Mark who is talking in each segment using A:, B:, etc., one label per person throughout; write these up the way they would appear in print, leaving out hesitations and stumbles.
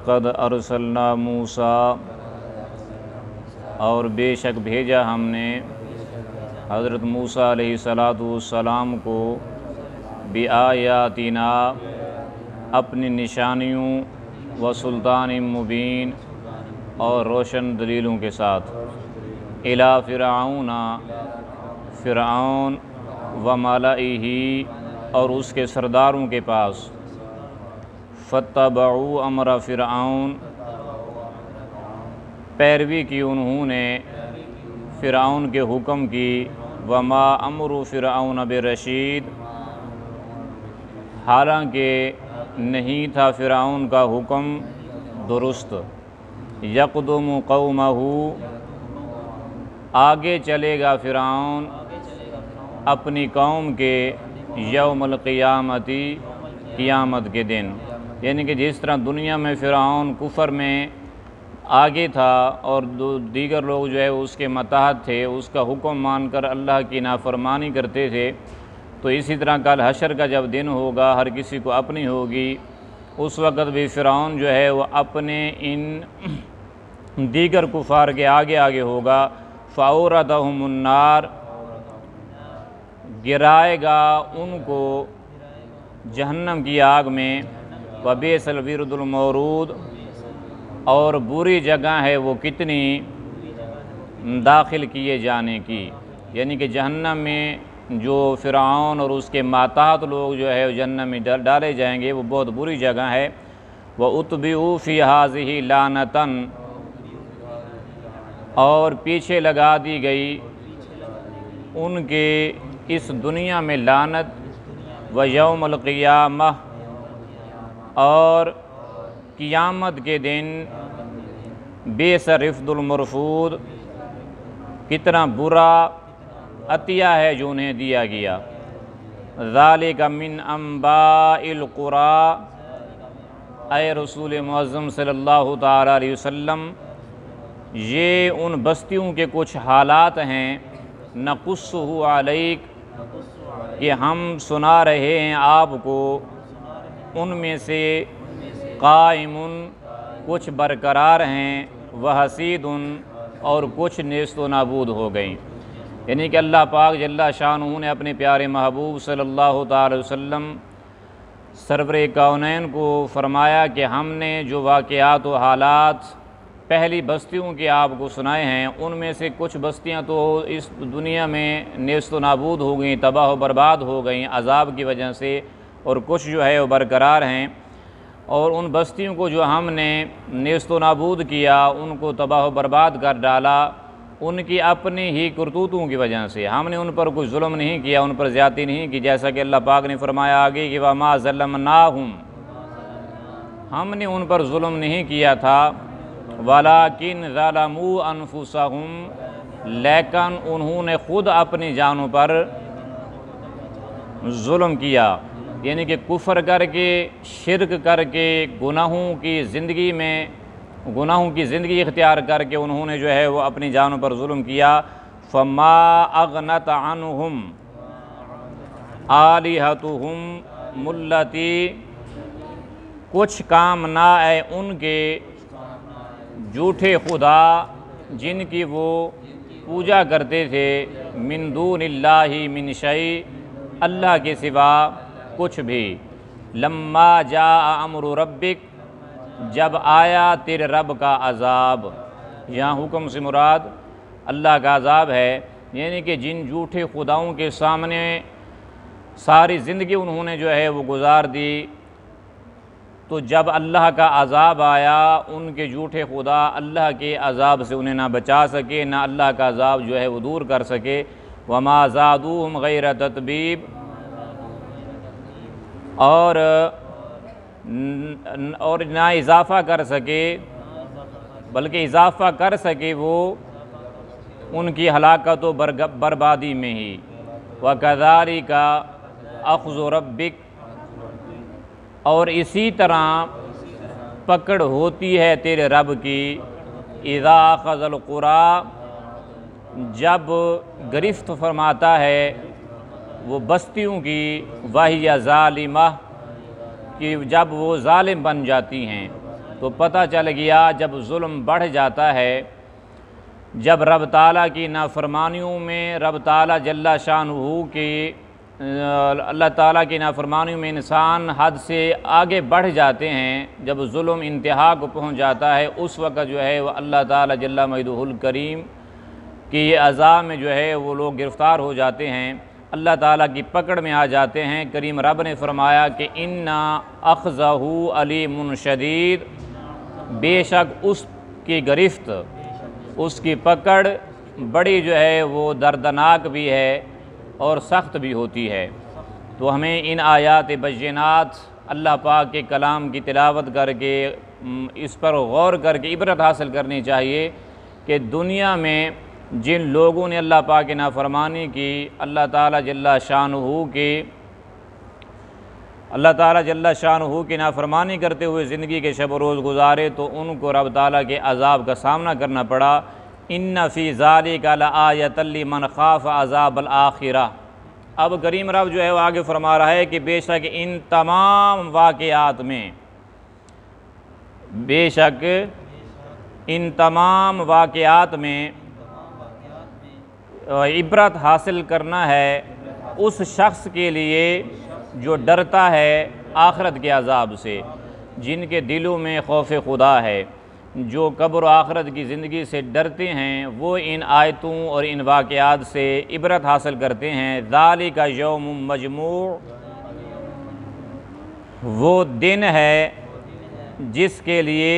A: قد ارسلنا موسیٰ، اور بے شک بھیجا ہم نے حضرت موسیٰ علیہ السلام کو بآیاتنا، اپنی نشانیوں، و سلطان مبین، اور روشن دلیلوں کے ساتھ، الی فرعون، فرعون و ملئہ، اور اس کے سرداروں کے پاس، فاتبعوا امر فرعون، پیروی کی انہوں نے فرعون کے حکم کی، وما امر فرعون برشید، حالانکہ نہیں تھا فرعون کا حکم درست، یقدم قومہ، آگے چلے گا فرعون اپنی قوم کے، یوم القیامتی، قیامت کے دن، یعنی کہ جس طرح دنیا میں فرعون کفر میں آگے تھا اور دیگر لوگ جو ہے اس کے متحد تھے، اس کا حکم مان کر اللہ کی نافرمانی کرتے تھے، تو اسی طرح کل حشر کا جب دن ہوگا ہر کسی کو اپنی ہوگی، اس وقت بھی فرعون جو ہے وہ اپنے ان دیگر کفار کے آگے آگے ہوگا، فَأَوْرَدَهُمُ النَّارِ، گرائے گا ان کو جہنم کی آگ میں، وَبِئْسَ الْوِرْدُ الْمَوْرُودُ، اور بری جگہ ہے وہ کتنی داخل کیے جانے کی، یعنی کہ جہنم میں جو فرعون اور اس کے ماتحت لوگ جو ہے جہنم میں ڈالے جائیں گے، وہ بہت بری جگہ ہے، وَأُتْبِعُوا فِي هَٰذِهِ لَعْنَةً، اور پیچھے لگا دی گئی ان کے اس دنیا میں لعنت، وَيَوْمَ الْقِيَامَةِ، اور قیامت کے دن، بِئْسَ الرِّفْدُ الْمَرْفُودُ، کتنا برا عطیہ ہے جو انہیں دیا گیا، ذَلِكَ مِنْ أَنْبَاءِ الْقُرَىٰ، اے رسول معظم صلی اللہ تعالیٰ علیہ وسلم، یہ ان بستیوں کے کچھ حالات ہیں، نَقُصُّهُ عَلَيْكَ، کہ ہم سنا رہے ہیں آپ کو، ان میں سے قائم، کچھ برقرار ہیں، وحسید، اور کچھ نیست و نابود ہو گئیں، یعنی کہ اللہ پاک جل شانہ نے اپنے پیارے محبوب صلی اللہ تعالی وسلم سرور کونین کو فرمایا کہ ہم نے جو واقعات و حالات پہلی بستیوں کے آپ کو سنائے ہیں، ان میں سے کچھ بستیاں تو اس دنیا میں نیست و نابود ہو گئیں، تباہ و برباد ہو گئیں عذاب کی وجہ سے، اور کچھ جو ہے وہ برقرار ہیں، اور ان بستیوں کو جو ہم نے نیست و نابود کیا، ان کو تباہ و برباد کر ڈالا، ان کی اپنی ہی کرتوتوں کی وجہ سے، ہم نے ان پر کوئی ظلم نہیں کیا، ان پر زیادتی نہیں کی، جیسا کہ اللہ پاک نے فرمایا آگے کہ وَمَا ظَلَمْنَاهُمْ، ہم نے ان پر ظلم نہیں کیا تھا، وَلَٰكِنْ ظَلَمُوا أَنفُسَهُمْ، لیکن انہوں نے خود اپنی جانوں پر ظلم کیا، یعنی کہ کفر کر کے، شرک کر کے، گناہوں کی زندگی اختیار کر کے انہوں نے جو ہے وہ اپنی جانوں پر ظلم کیا، فَمَا أَغْنَتْ عَنْهُمْ آلِهَتُهُمُ الَّتِي، کچھ کام نہ آئے ان کے جھوٹے خدا جن کی وہ پوجا کرتے تھے، من دون اللہ من شیء، اللہ کے سوا کچھ بھی، لما جاء امر ربک، جب آیا تیرے رب کا عذاب، یہاں حکم سے مراد اللہ کا عذاب ہے، یعنی کہ جن جھوٹے خداؤں کے سامنے ساری زندگی انہوں نے جو ہے وہ گزار دی، تو جب اللہ کا عذاب آیا، ان کے جھوٹے خدا اللہ کے عذاب سے انہیں نہ بچا سکے، نہ اللہ کا عذاب جو ہے وہ دور کر سکے، وما زادوہم غیر تتبیب، اور نہ اضافہ کر سکے، بلکہ اضافہ کر سکے وہ ان کی ہلاکت و بربادی میں ہی، وَكَذَلِكَ أَخْذُ رَبِّكَ، اور اسی طرح پکڑ ہوتی ہے تیرے رب کی، اذا اخذ القرى، جب گرفت فرماتا ہے وہ بستیوں کی، وہی ظالمہ، کہ جب وہ ظالم بن جاتی ہیں، تو پتہ چل گیا جب ظلم بڑھ جاتا ہے، جب رب تعالیٰ کی نافرمانیوں میں رب تعالیٰ جل شانہ کی اللہ تعالیٰ کی نافرمانیوں میں انسان حد سے آگے بڑھ جاتے ہیں، جب ظلم انتہا کو پہنچ جاتا ہے، اس وقت جو ہے وہ اللہ تعالیٰ جل مجدہ الکریم کی عذاب میں جو ہے وہ لوگ گرفتار ہو جاتے ہیں، اللہ تعالیٰ کی پکڑ میں آ جاتے ہیں۔ کریم رب نے فرمایا کہ اِنَّا أَخْذَهُ عَلِيمٌ شدید، بے شک اس کی گرفت، اس کی پکڑ بڑی جو ہے وہ دردناک بھی ہے اور سخت بھی ہوتی ہے۔ تو ہمیں ان آیات بینات اللہ پاک کے کلام کی تلاوت کر کے اس پر غور کر کے عبرت حاصل کرنی چاہیے کہ دنیا میں جن لوگوں نے اللہ پاک کی نافرمانی کی، اللہ تعالیٰ جل شانہ کی نافرمانی کرتے ہوئے زندگی کے شب و روز گزارے، تو ان کو رب تعالیٰ کے عذاب کا سامنا کرنا پڑا۔ ان فی ذالک لآیۃ لمن خاف عذاب الآخرہ۔ اب کریم رب جو ہے وہ آگے فرما رہا ہے کہ بے شک ان تمام واقعات میں عبرت حاصل کرنا ہے اس شخص کے لیے جو ڈرتا ہے آخرت کے عذاب سے، جن کے دلوں میں خوف خدا ہے، جو قبر و آخرت کی زندگی سے ڈرتے ہیں، وہ ان آیتوں اور ان واقعات سے عبرت حاصل کرتے ہیں۔ ذالک یوم مجموع، وہ دن ہے جس کے لیے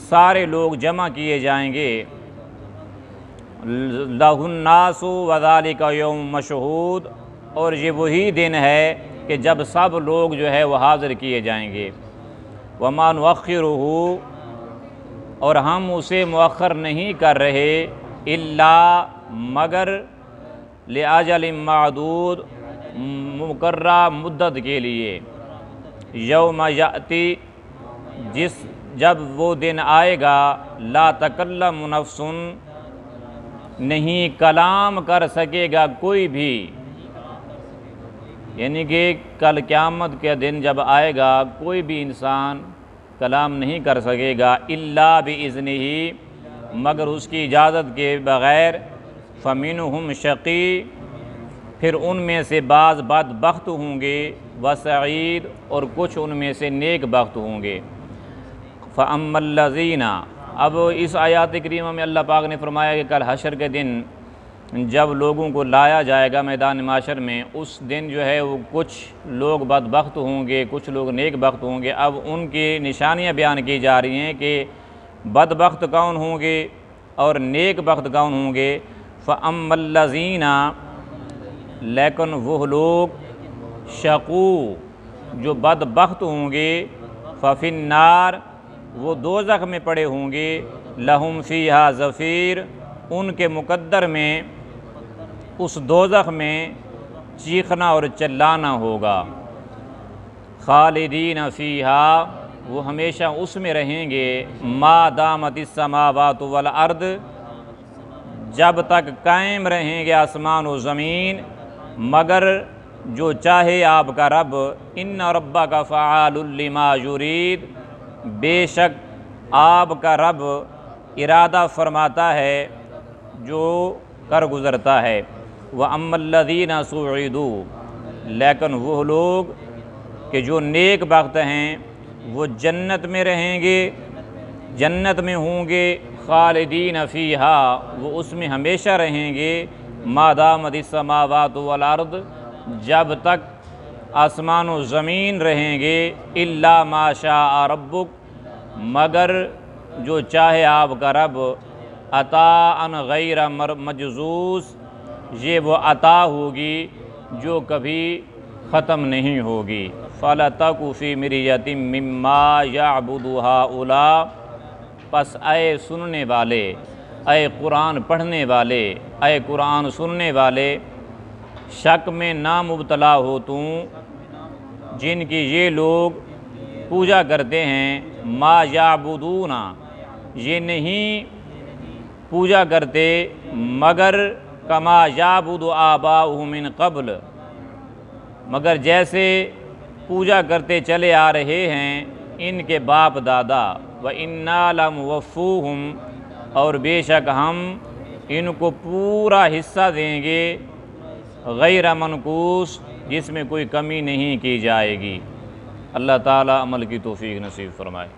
A: سارے لوگ جمع کیے جائیں گے۔ لہ الناس وذالک یوم مشہود، اور یہ وہی دن ہے کہ جب سب لوگ جو ہے وہ حاضر کیے جائیں گے۔ وما نؤخرہ، اور ہم اسے مؤخر نہیں کر رہے، الا مگر لأجل معدود، مقررہ مدت کے لیے۔ یوم یأتی، جب وہ دن آئے گا، لا تکلم نفس، نہیں کلام کر سکے گا کوئی بھی، یعنی کہ کل قیامت کے دن جب آئے گا کوئی بھی انسان کلام نہیں کر سکے گا، الا بإذنہ، مگر اس کی اجازت کے بغیر۔ فمنہم شقی، پھر ان میں سے بعض بدبخت ہوں گے، وسعید، اور کچھ ان میں سے نیک بخت ہوں گے۔ فأما الذین، اب اس آیات کریمہ میں اللہ پاک نے فرمایا کہ کل حشر کے دن جب لوگوں کو لایا جائے گا میدان معاشر میں، اس دن جو ہے وہ کچھ لوگ بدبخت ہوں گے، کچھ لوگ نیک بخت ہوں گے۔ اب ان کی نشانیاں بیان کی جا رہی ہیں کہ بدبخت کون ہوں گے اور نیک بخت کون ہوں گے۔ فأما الذین، لیکن وہ لوگ، شقو، جو بدبخت ہوں گے، ففی النار، وہ دوزخ میں پڑے ہوں گے، لہم فیہا زفیر، ان کے مقدر میں اس دوزخ میں چیخنا اور چلانا ہوگا۔ خالدین فیہا، وہ ہمیشہ اس میں رہیں گے، ما دامت السماوات والارض، جب تک قائم رہیں گے آسمان و زمین، مگر جو چاہے آپ کا رب۔ ان ربک فعال لما یرید، بے شک آپ کا رب ارادہ فرماتا ہے جو کر گزرتا ہے۔ وَأَمَّا الَّذِينَ سُعِدُوا، لیکن وہ لوگ کہ جو نیک بخت ہیں وہ جنت میں رہیں گے، جنت میں ہوں گے، خالدین فیہا، وہ اس میں ہمیشہ رہیں گے، ما دامت السماوات والارض، جب تک آسمان و زمین رہیں گے، الا ما شاء ربک، مگر جو چاہے آپ کا رب، عطاء غیر مجزوز، یہ وہ عطا ہوگی جو کبھی ختم نہیں ہوگی۔ فَلَا تَكُ فِي مِرْيَةٍ مِّمَّا يَعْبُدُ هَؤُلَاء، پس اے سننے والے، اے قرآن پڑھنے والے، اے قرآن سننے والے، شک میں نہ مبتلا ہو تم، جن کی یہ لوگ پوجا کرتے ہیں، ما یعبدون، یہ نہیں پوجا کرتے مگر کما یعبد آباؤہم من قبل، مگر جیسے پوجا کرتے چلے آ رہے ہیں ان کے باپ دادا۔ وَإِنَّا لَمُوَفُّوهُمْ اور بے شک ہم ان کو پورا حصہ دیں گے غیر منقوص جس میں کوئی کمی نہیں کی جائے گی۔ اللہ تعالیٰ عمل کی توفیق نصیب فرمائے۔